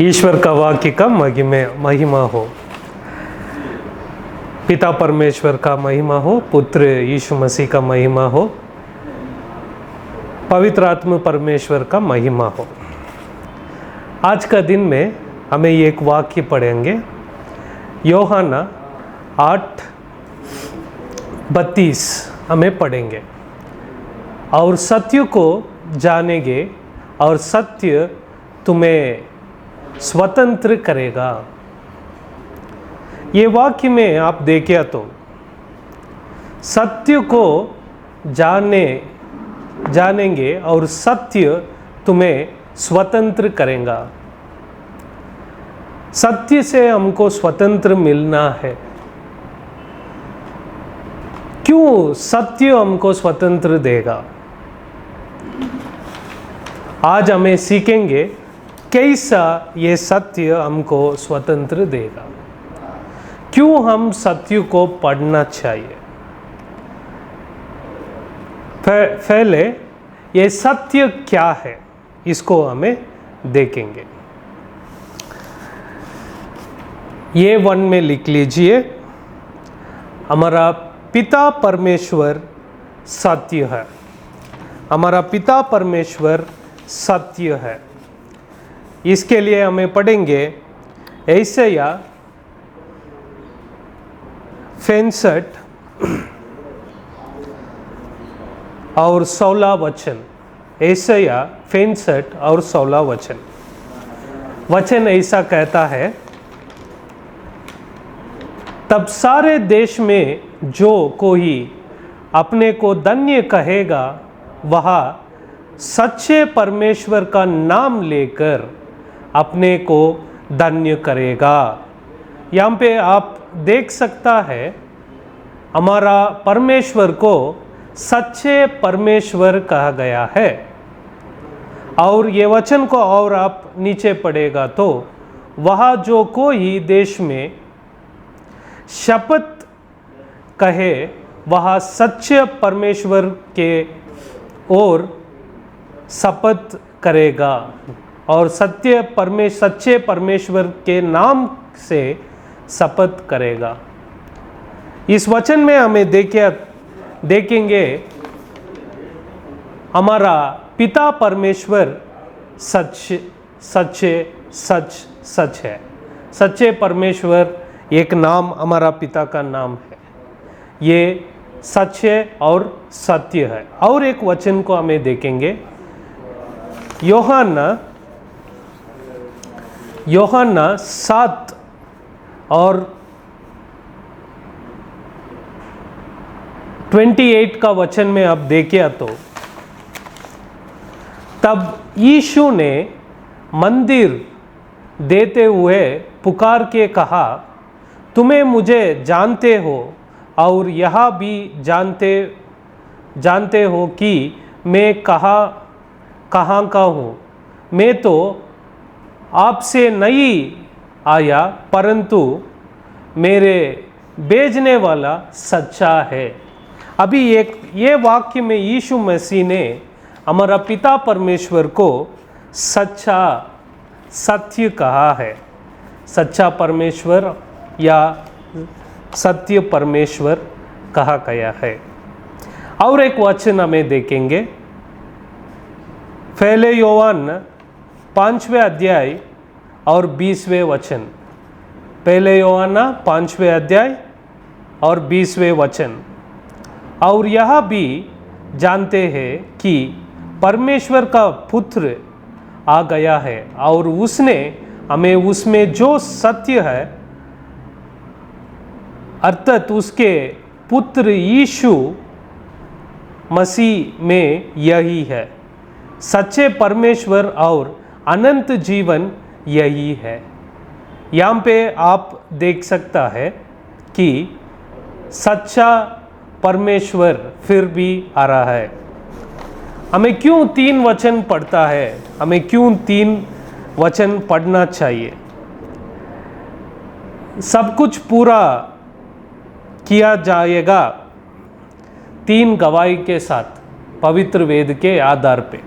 ईश्वर का वाक्य का महिमा हो, पिता परमेश्वर का महिमा हो, पुत्र यीशु मसीह का महिमा हो, पवित्र आत्मा परमेश्वर का महिमा हो। आज का दिन में हमें ये एक वाक्य पढ़ेंगे, यूहन्ना 8:32 हमें पढ़ेंगे। और सत्य को जानेंगे और सत्य तुम्हें स्वतंत्र करेगा। ये वाक्य में आप देखें तो सत्य को जानेंगे और सत्य तुम्हें स्वतंत्र करेगा। सत्य से हमको स्वतंत्र मिलना है। क्यों सत्य हमको स्वतंत्र देगा? आज हमें सीखेंगे कैसा ये सत्य हमको स्वतंत्र देगा। क्यों हम सत्य को पढ़ना चाहिए? पहले ये सत्य क्या है इसको हमें देखेंगे। ये 1 में लिख लीजिए, हमारा पिता परमेश्वर सत्य है। हमारा पिता परमेश्वर सत्य है। इसके लिए हमें पढ़ेंगे यशायाह 65 और 16 वचन। यशायाह 65 और 16 वचन ऐसा कहता है, तब सारे देश में जो कोई अपने को धन्य कहेगा वह सच्चे परमेश्वर का नाम लेकर अपने को धन्य करेगा। यहाँ पे आप देख सकता है, हमारा परमेश्वर को सच्चे परमेश्वर कहा गया है। और ये वचन को और आप नीचे पढ़ेगा तो वह जो कोई देश में शपथ कहे वह सच्चे परमेश्वर के ओर शपथ करेगा और सच्चे परमेश्वर के नाम से शपथ करेगा। इस वचन में हमें देखेंगे हमारा पिता परमेश्वर सच है। सच्चे परमेश्वर एक नाम हमारा पिता का नाम है। ये सच है और सत्य है। और एक वचन को हमें देखेंगे, यूहन्ना 7 और 28 का वचन में आप देखें तो, तब यीशु ने मंदिर देते हुए पुकार के कहा, तुम्हें मुझे जानते हो और यह भी जानते हो कि मैं कहाँ का हूँ। मैं तो आपसे नहीं आया, परंतु मेरे भेजने वाला सच्चा है। अभी ये वाक्य में यीशु मसीह ने हमारा पिता परमेश्वर को सत्य कहा है। सच्चा परमेश्वर या सत्य परमेश्वर कहा गया है। और एक वचन हमें देखेंगे, पहले यूहन्ना 5वें अध्याय और 20वें वचन। पहले यूहन्ना 5वें अध्याय और 20वें वचन। और यह भी जानते हैं कि परमेश्वर का पुत्र आ गया है और उसने हमें उसमें जो सत्य है अर्थात उसके पुत्र यीशु मसीह में यही है। सच्चे परमेश्वर और अनंत जीवन यही है। यहाँ पे आप देख सकता है कि सच्चा परमेश्वर फिर भी आ रहा है। हमें क्यों 3 वचन पढ़ता है? हमें क्यों 3 वचन पढ़ना चाहिए? सब कुछ पूरा किया जाएगा 3 गवाही के साथ, पवित्र वेद के आधार पे।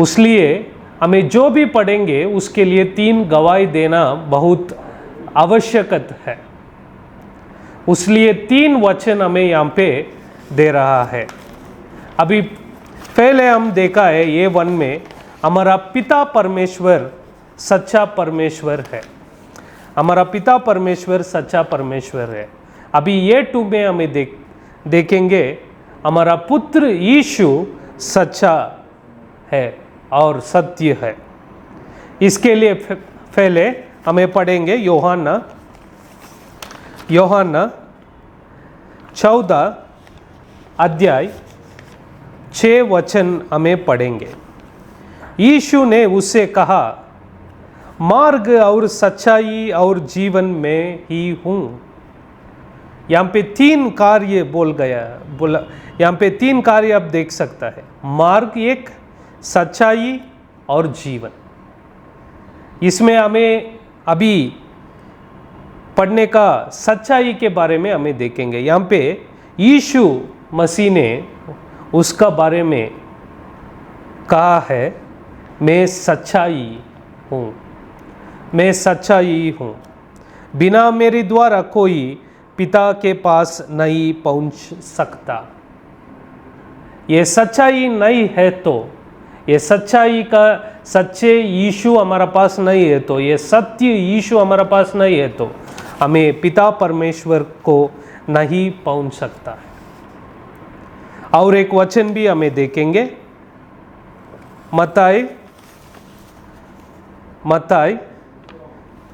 इसलिए हमें जो भी पढ़ेंगे उसके लिए 3 गवाही देना बहुत आवश्यकत है। उसलिए 3 वचन हमें यहाँ पे दे रहा है। अभी पहले हम देखा है ये 1 में हमारा पिता परमेश्वर सच्चा परमेश्वर है। हमारा पिता परमेश्वर सच्चा परमेश्वर है। अभी ये 2 में हमें देखेंगे हमारा पुत्र यीशु सच्चा है और सत्य है। इसके लिए पहले हमें पढ़ेंगे यूहन्ना 14 अध्याय 6 वचन हमें पढ़ेंगे। यीशु ने उससे कहा, मार्ग और सच्चाई और जीवन में ही हूँ। यहाँ पे 3 कार्य बोला। यहाँ पे 3 कार्य आप देख सकता है, मार्ग एक, सच्चाई और जीवन। इसमें हमें अभी पढ़ने का सच्चाई के बारे में हमें देखेंगे। यहाँ पे यीशु मसीह ने उसका बारे में कहा है, मैं सच्चाई हूँ, मैं सच्चाई हूँ, बिना मेरे द्वारा कोई पिता के पास नहीं पहुँच सकता। ये सच्चाई नहीं है तो, ये सच्चाई का सच्चे यीशु हमारा पास नहीं है तो, ये सत्य यीशु हमारा पास नहीं है तो हमें पिता परमेश्वर को नहीं पहुँच सकता है। और एक वचन भी हमें देखेंगे, मत्ती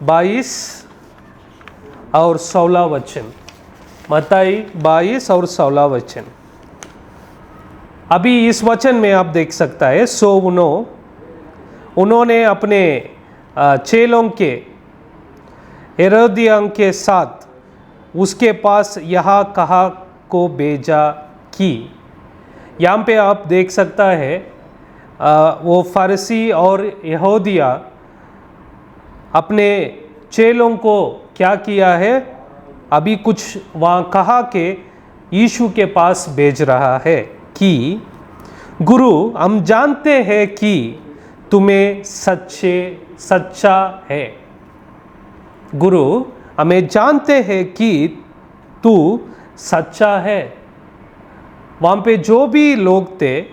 22 और 16 वचन। मत्ती 22 और 16 वचन। अभी इस वचन में आप देख सकता है, सो उन्होंने अपने चेलों के हेरोदियों के साथ उसके पास यहाँ कहा को भेजा कि। यहाँ पे आप देख सकता है वो फरीसी और यहूदिया अपने चेलों को क्या किया है, अभी कुछ वहाँ कहा के यीशु के पास भेज रहा है कि गुरु, हम जानते हैं कि तुम्हें सच्चा है। गुरु, हमें जानते हैं कि तू सच्चा है। वहाँ पे जो भी लोग थे,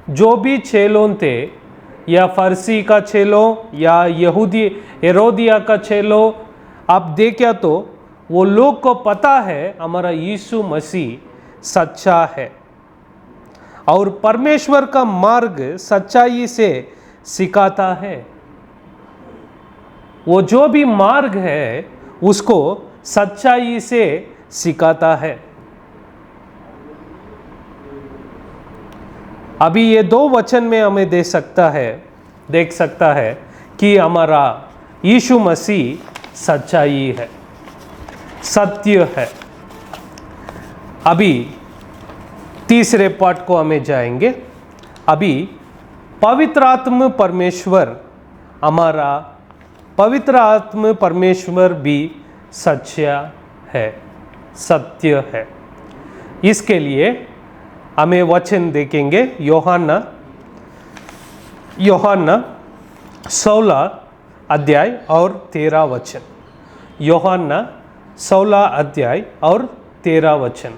जो भी चेलों थे, या फरीसी का चेलों या यहूदी हेरोदिया का चेलों, आप देखा तो वो लोग को पता है हमारा यीशु मसीह सच्चा है और परमेश्वर का मार्ग सच्चाई से सिखाता है। वो जो भी मार्ग है उसको सच्चाई से सिखाता है। अभी ये 2 वचन में हमें देख सकता है कि हमारा यीशु मसीह सच्चाई है, सत्य है। अभी तीसरे पार्ट को हमें जाएंगे। अभी पवित्र आत्मा परमेश्वर, हमारा पवित्र आत्मा परमेश्वर भी सच्चा है, सत्य है। इसके लिए हमें वचन देखेंगे यूहन्ना 16 अध्याय और 13 वचन। यूहन्ना 16 अध्याय और 13 वचन।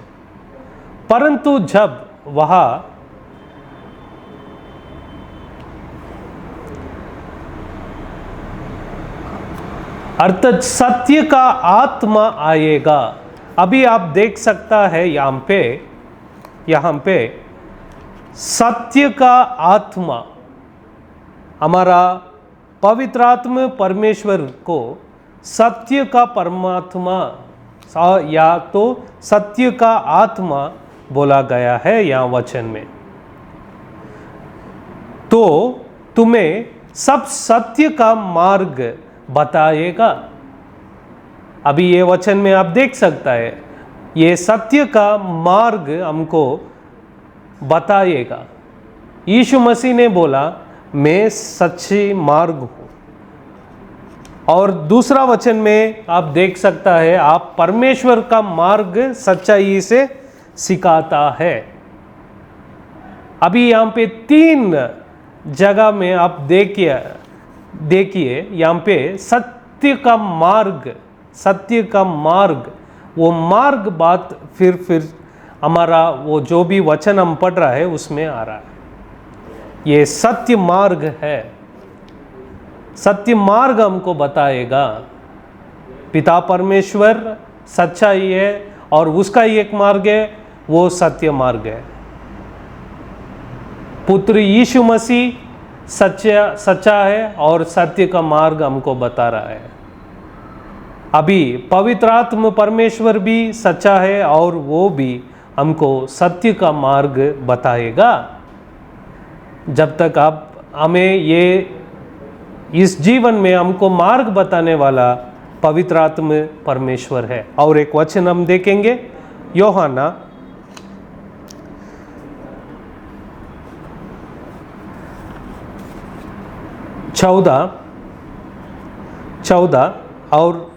परंतु जब वह अर्थात सत्य का आत्मा आएगा। अभी आप देख सकता है यहाँ पे सत्य का आत्मा, हमारा पवित्र आत्मा परमेश्वर को सत्य का परमात्मा या तो सत्य का आत्मा बोला गया है यहाँ वचन में। तो तुम्हें सब सत्य का मार्ग बताएगा। अभी ये वचन में आप देख सकता है, ये सत्य का मार्ग हमको बताएगा। यीशु मसीह ने बोला, मैं सच्ची मार्ग हूँ। और दूसरा वचन में आप देख सकता है, आप परमेश्वर का मार्ग सच्चाई से सिखाता है। अभी यहाँ पे 3 जगह में आप देखिए यहाँ पे सत्य का मार्ग, वो मार्ग बात फिर हमारा वो जो भी वचन हम पढ़ रहा है उसमें आ रहा है। ये सत्य मार्ग है, सत्य मार्ग हमको बताएगा। पिता परमेश्वर सच्चाई है और उसका ही एक मार्ग है, वो सत्य मार्ग है। पुत्र यीशु मसीह सच्चा है और सत्य का मार्ग हमको बता रहा है। अभी पवित्र आत्मा परमेश्वर भी सच्चा है और वो भी हमको सत्य का मार्ग बताएगा। जब तक आप हमें ये इस जीवन में हमको मार्ग बताने वाला पवित्र आत्मा परमेश्वर है। और एक वचन हम देखेंगे, यूहन्ना 14 और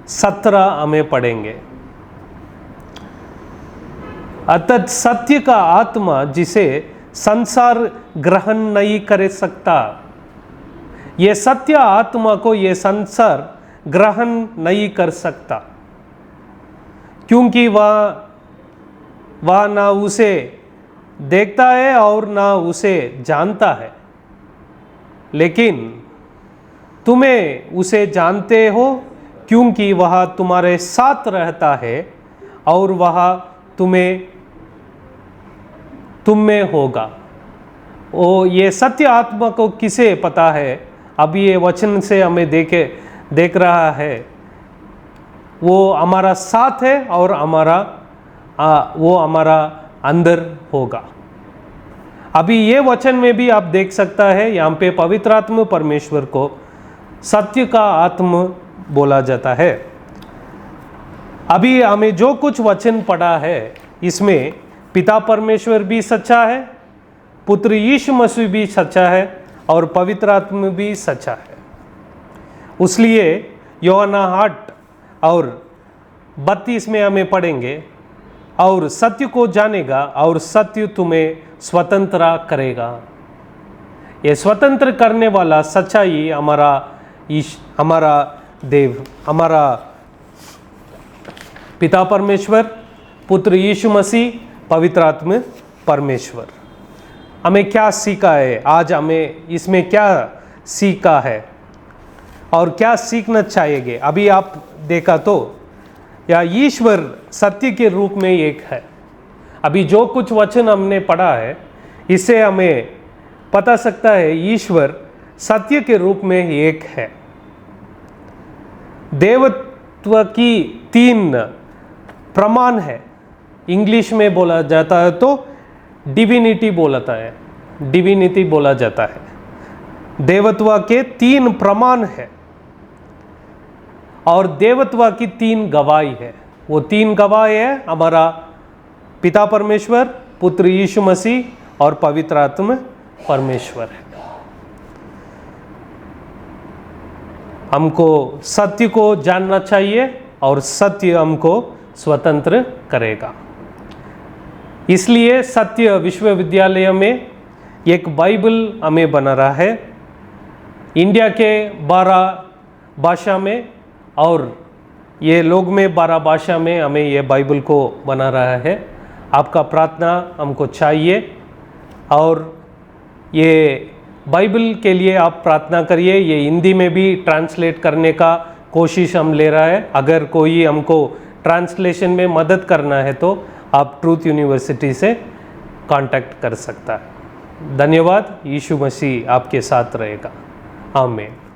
17 हमें पढ़ेंगे। अतः सत्य का आत्मा जिसे संसार ग्रहण नहीं कर सकता, ये सत्य आत्मा को ये संसार ग्रहण नहीं कर सकता, क्योंकि वह ना उसे देखता है और ना उसे जानता है। लेकिन तुम्हें उसे जानते हो, क्योंकि वह तुम्हारे साथ रहता है और वह तुम में होगा। ओ ये सत्य आत्मा को किसे पता है? अभी ये वचन से हमें देख रहा है, वो हमारा साथ है और वो हमारा अंदर होगा। अभी ये वचन में भी आप देख सकता है, यहाँ पे पवित्र आत्मा परमेश्वर को सत्य का आत्मा बोला जाता है। अभी हमें जो कुछ वचन पढ़ा है, इसमें पिता परमेश्वर भी सच्चा है, पुत्र यीशु मसीह भी सच्चा है और पवित्र आत्मा भी सच्चा है। इसलिए यूहन्ना 8 और 32 में हमें पढ़ेंगे, और सत्य को जानेगा और सत्य तुम्हें स्वतंत्र करेगा। ये स्वतंत्र करने वाला सच्चाई हमारा देव, हमारा पिता परमेश्वर, पुत्र यीशु मसीह, पवित्र आत्मा परमेश्वर। हमें क्या सीखा है आज? हमें इसमें क्या सीखा है और क्या सीखना चाहिए? अभी आप देखा तो या ईश्वर सत्य के रूप में एक है। अभी जो कुछ वचन हमने पढ़ा है, इससे हमें पता सकता है ईश्वर सत्य के रूप में एक है। देवत्व की 3 प्रमाण है। इंग्लिश में बोला जाता है तो डिविनिटी बोला जाता है। देवत्व के 3 प्रमाण है और देवत्व की 3 गवाही है। वो 3 गवाही है हमारा पिता परमेश्वर, पुत्र यीशु मसीह और पवित्र आत्मा परमेश्वर है। हमको सत्य को जानना चाहिए और सत्य हमको स्वतंत्र करेगा। इसलिए सत्य विश्वविद्यालय में एक बाइबल हमें बना रहा है, इंडिया के 12 भाषा में, और ये लोग में 12 भाषा में हमें ये बाइबल को बना रहा है। आपका प्रार्थना हमको चाहिए और ये बाइबल के लिए आप प्रार्थना करिए। ये हिंदी में भी ट्रांसलेट करने का कोशिश हम ले रहा है। अगर कोई हमको ट्रांसलेशन में मदद करना है तो आप ट्रूथ यूनिवर्सिटी से कांटेक्ट कर सकता है। धन्यवाद। यीशु मसीह आपके साथ रहेगा। आमीन।